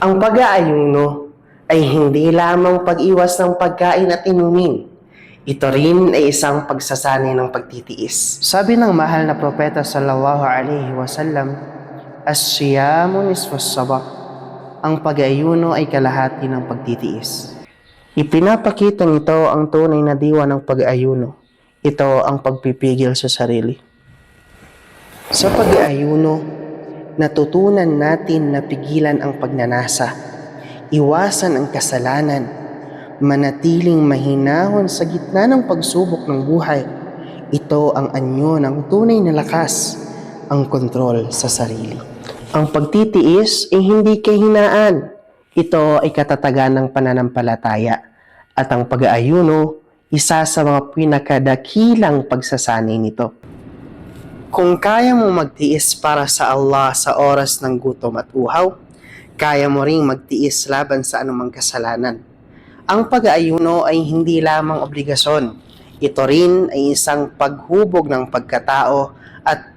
Ang pag-aayuno ay hindi lamang pag-iwas ng pagkain at inumin. Ito rin ay isang pagsasanay ng pagtitiis. Sabi ng mahal na propeta sallallahu alaihi wasallam, "As-siyamu nisfus sabah." Ang pag-aayuno ay kalahati ng pagtitiis. Ipinapakita nito ang tunay na diwa ng pag-aayuno. Ito ang pagpipigil sa sarili. Sa pag-aayuno, natutunan natin na pigilan ang pagnanasa, iwasan ang kasalanan, manatiling mahinahon sa gitna ng pagsubok ng buhay. Ito ang anyo ng tunay na lakas, ang kontrol sa sarili. Ang pagtitiis ay hindi kahinaan. Ito ay katatagan ng pananampalataya. At ang pag-aayuno, isa sa mga pinakadakilang pagsasanay nito. Kung kaya mo magtiis para sa Allah sa oras ng gutom at uhaw, kaya mo ring magtiis laban sa anumang kasalanan. Ang pag-aayuno ay hindi lamang obligasyon. Ito rin ay isang paghubog ng pagkatao at